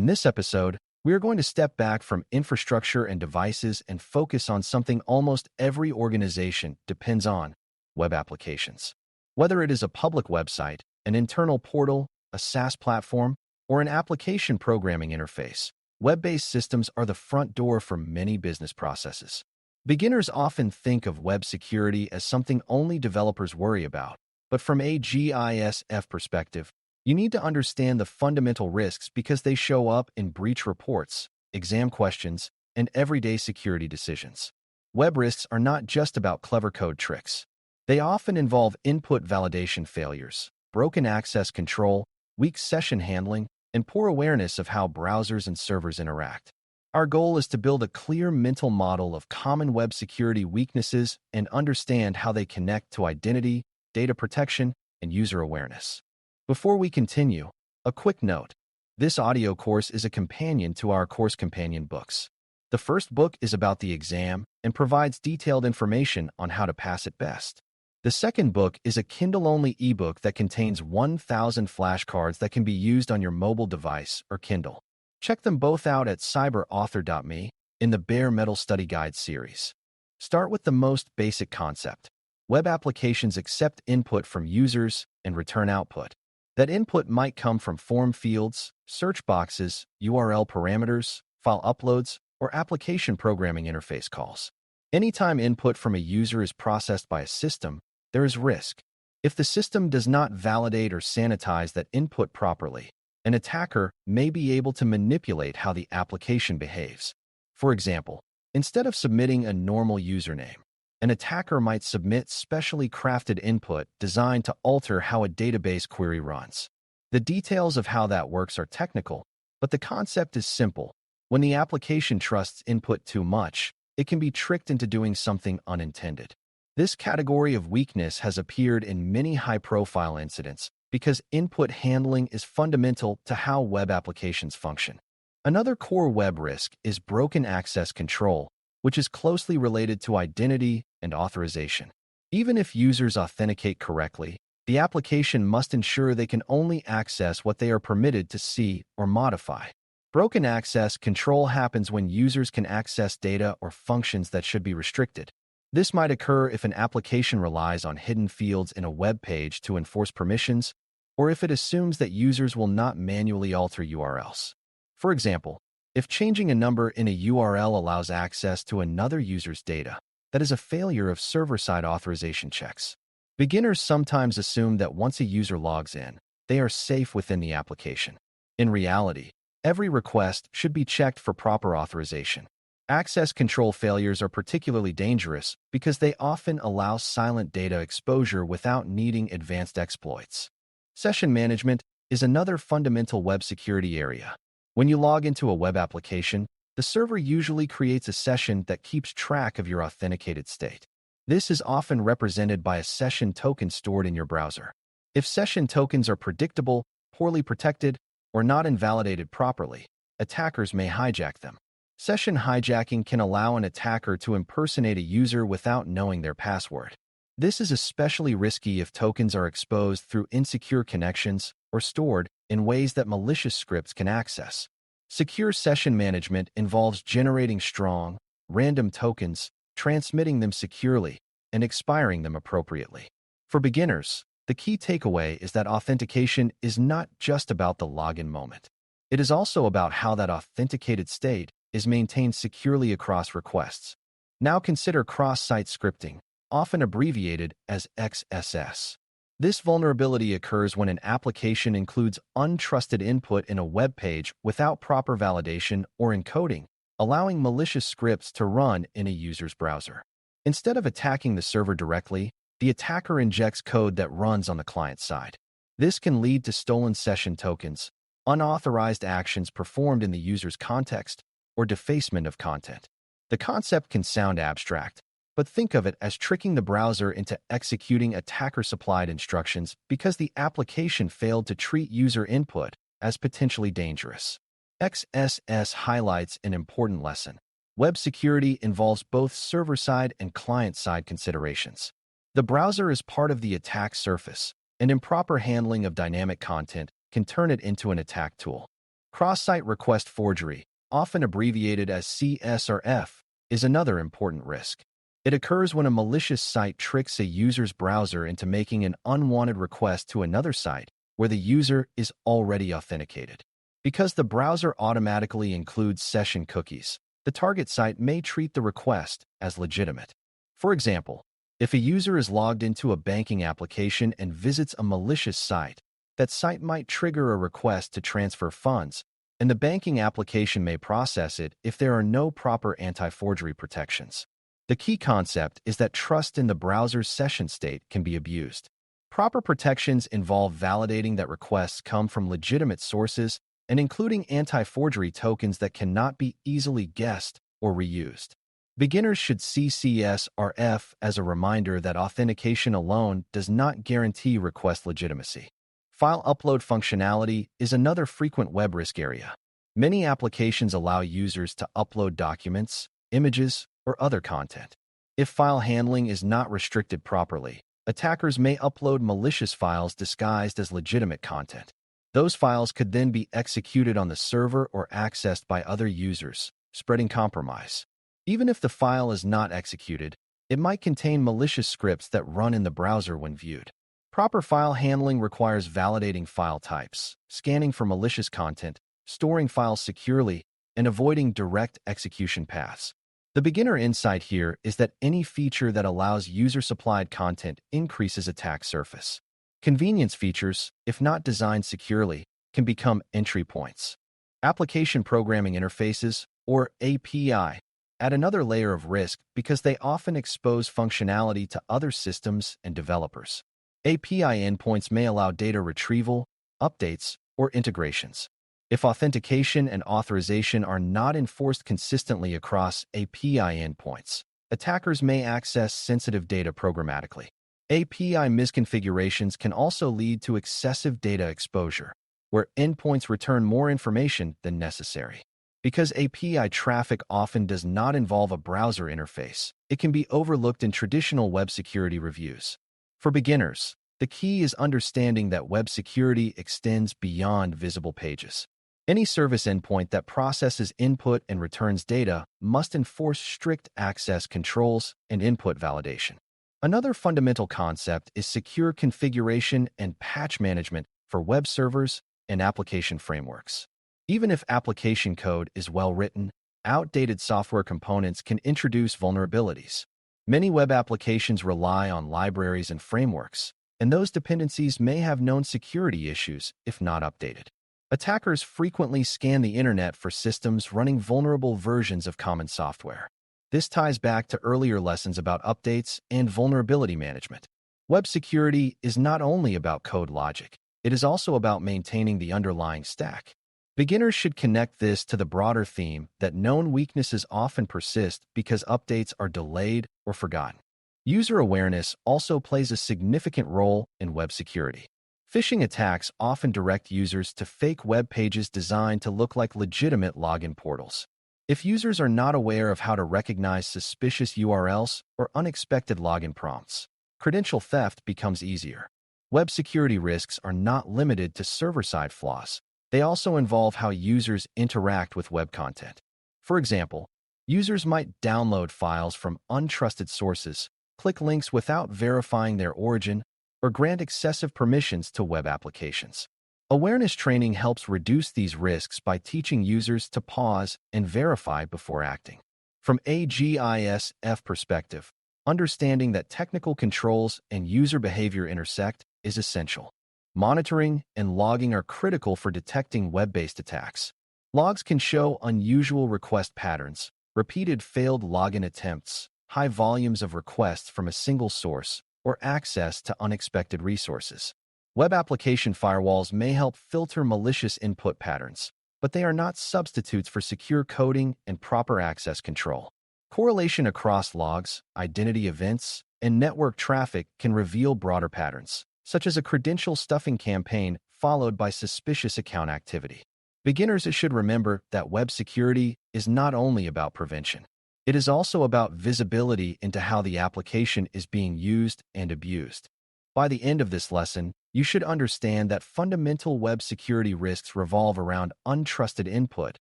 In this episode, we are going to step back from infrastructure and devices and focus on something almost every organization depends on: web applications. Whether it is a public website, an internal portal, a SaaS platform, or an application programming interface, web-based systems are the front door for many business processes. Beginners often think of web security as something only developers worry about, but from a GISF perspective, you need to understand the fundamental risks because they show up in breach reports, exam questions, and everyday security decisions. Web risks are not just about clever code tricks. They often involve input validation failures, broken access control, weak session handling, and poor awareness of how browsers and servers interact. Our goal is to build a clear mental model of common web security weaknesses and understand how they connect to identity, data protection, and user awareness. Before we continue, a quick note. This audio course is a companion to our course companion books. The first book is about the exam and provides detailed information on how to pass it best. The second book is a Kindle-only ebook that contains 1,000 flashcards that can be used on your mobile device or Kindle. Check them both out at cyber.author.me in the Bare Metal Study Guide series. Start with the most basic concept. Web applications accept input from users and return output. That input might come from form fields, search boxes, URL parameters, file uploads, or application programming interface calls. Anytime input from a user is processed by a system, there is risk. If the system does not validate or sanitize that input properly, an attacker may be able to manipulate how the application behaves. For example, instead of submitting a normal username, an attacker might submit specially crafted input designed to alter how a database query runs. The details of how that works are technical, but the concept is simple. When the application trusts input too much, it can be tricked into doing something unintended. This category of weakness has appeared in many high-profile incidents because input handling is fundamental to how web applications function. Another core web risk is broken access control, which is closely related to identity and authorization. Even if users authenticate correctly, the application must ensure they can only access what they are permitted to see or modify. Broken access control happens when users can access data or functions that should be restricted. This might occur if an application relies on hidden fields in a web page to enforce permissions, or if it assumes that users will not manually alter URLs. For example, if changing a number in a URL allows access to another user's data, that is a failure of server-side authorization checks. Beginners sometimes assume that once a user logs in, they are safe within the application. In reality, every request should be checked for proper authorization. Access control failures are particularly dangerous because they often allow silent data exposure without needing advanced exploits. Session management is another fundamental web security area. When you log into a web application, the server usually creates a session that keeps track of your authenticated state. This is often represented by a session token stored in your browser. If session tokens are predictable, poorly protected, or not invalidated properly, attackers may hijack them. Session hijacking can allow an attacker to impersonate a user without knowing their password. This is especially risky if tokens are exposed through insecure connections or stored in ways that malicious scripts can access. Secure session management involves generating strong, random tokens, transmitting them securely, and expiring them appropriately. For beginners, the key takeaway is that authentication is not just about the login moment. It is also about how that authenticated state is maintained securely across requests. Now consider cross-site scripting, often abbreviated as XSS. This vulnerability occurs when an application includes untrusted input in a web page without proper validation or encoding, allowing malicious scripts to run in a user's browser. Instead of attacking the server directly, the attacker injects code that runs on the client side. This can lead to stolen session tokens, unauthorized actions performed in the user's context, or defacement of content. The concept can sound abstract, but think of it as tricking the browser into executing attacker-supplied instructions because the application failed to treat user input as potentially dangerous. XSS highlights an important lesson. Web security involves both server-side and client-side considerations. The browser is part of the attack surface, and improper handling of dynamic content can turn it into an attack tool. Cross-site request forgery, often abbreviated as CS or F, is another important risk. It occurs when a malicious site tricks a user's browser into making an unwanted request to another site where the user is already authenticated. Because the browser automatically includes session cookies, the target site may treat the request as legitimate. For example, if a user is logged into a banking application and visits a malicious site, that site might trigger a request to transfer funds, and the banking application may process it if there are no proper anti-forgery protections. The key concept is that trust in the browser's session state can be abused. Proper protections involve validating that requests come from legitimate sources and including anti-forgery tokens that cannot be easily guessed or reused. Beginners should see CS or F as a reminder that authentication alone does not guarantee request legitimacy. File upload functionality is another frequent web risk area. Many applications allow users to upload documents, images, or other content. If file handling is not restricted properly, attackers may upload malicious files disguised as legitimate content. Those files could then be executed on the server or accessed by other users, spreading compromise. Even if the file is not executed, it might contain malicious scripts that run in the browser when viewed. Proper file handling requires validating file types, scanning for malicious content, storing files securely, and avoiding direct execution paths. The beginner insight here is that any feature that allows user-supplied content increases attack surface. Convenience features, if not designed securely, can become entry points. Application programming interfaces, or API, add another layer of risk because they often expose functionality to other systems and developers. API endpoints may allow data retrieval, updates, or integrations. If authentication and authorization are not enforced consistently across API endpoints, attackers may access sensitive data programmatically. API misconfigurations can also lead to excessive data exposure, where endpoints return more information than necessary. Because API traffic often does not involve a browser interface, it can be overlooked in traditional web security reviews. For beginners, the key is understanding that web security extends beyond visible pages. Any service endpoint that processes input and returns data must enforce strict access controls and input validation. Another fundamental concept is secure configuration and patch management for web servers and application frameworks. Even if application code is well written, outdated software components can introduce vulnerabilities. Many web applications rely on libraries and frameworks, and those dependencies may have known security issues if not updated. Attackers frequently scan the internet for systems running vulnerable versions of common software. This ties back to earlier lessons about updates and vulnerability management. Web security is not only about code logic, it is also about maintaining the underlying stack. Beginners should connect this to the broader theme that known weaknesses often persist because updates are delayed or forgotten. User awareness also plays a significant role in web security. Phishing attacks often direct users to fake web pages designed to look like legitimate login portals. If users are not aware of how to recognize suspicious URLs or unexpected login prompts, credential theft becomes easier. Web security risks are not limited to server-side flaws. They also involve how users interact with web content. For example, users might download files from untrusted sources, click links without verifying their origin, or grant excessive permissions to web applications. Awareness training helps reduce these risks by teaching users to pause and verify before acting. From a GISF perspective, understanding that technical controls and user behavior intersect is essential. Monitoring and logging are critical for detecting web-based attacks. Logs can show unusual request patterns, repeated failed login attempts, high volumes of requests from a single source, or access to unexpected resources. Web application firewalls may help filter malicious input patterns, but they are not substitutes for secure coding and proper access control. Correlation across logs, identity events, and network traffic can reveal broader patterns, such as a credential stuffing campaign followed by suspicious account activity. Beginners should remember that web security is not only about prevention. It is also about visibility into how the application is being used and abused. By the end of this lesson, you should understand that fundamental web security risks revolve around untrusted input,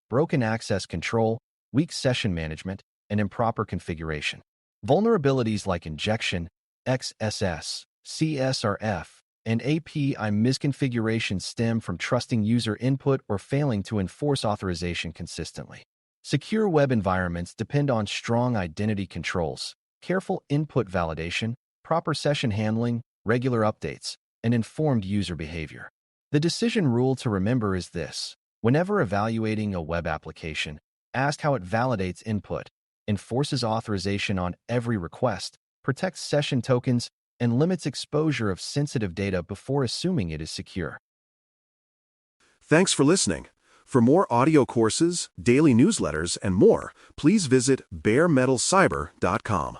broken access control, weak session management, and improper configuration. Vulnerabilities like injection, XSS, CSRF, and API misconfiguration stem from trusting user input or failing to enforce authorization consistently. Secure web environments depend on strong identity controls, careful input validation, proper session handling, regular updates, and informed user behavior. The decision rule to remember is this: whenever evaluating a web application, ask how it validates input, enforces authorization on every request, protects session tokens, and limits exposure of sensitive data before assuming it is secure. Thanks for listening. For more audio courses, daily newsletters, and more, please visit baremetalcyber.com.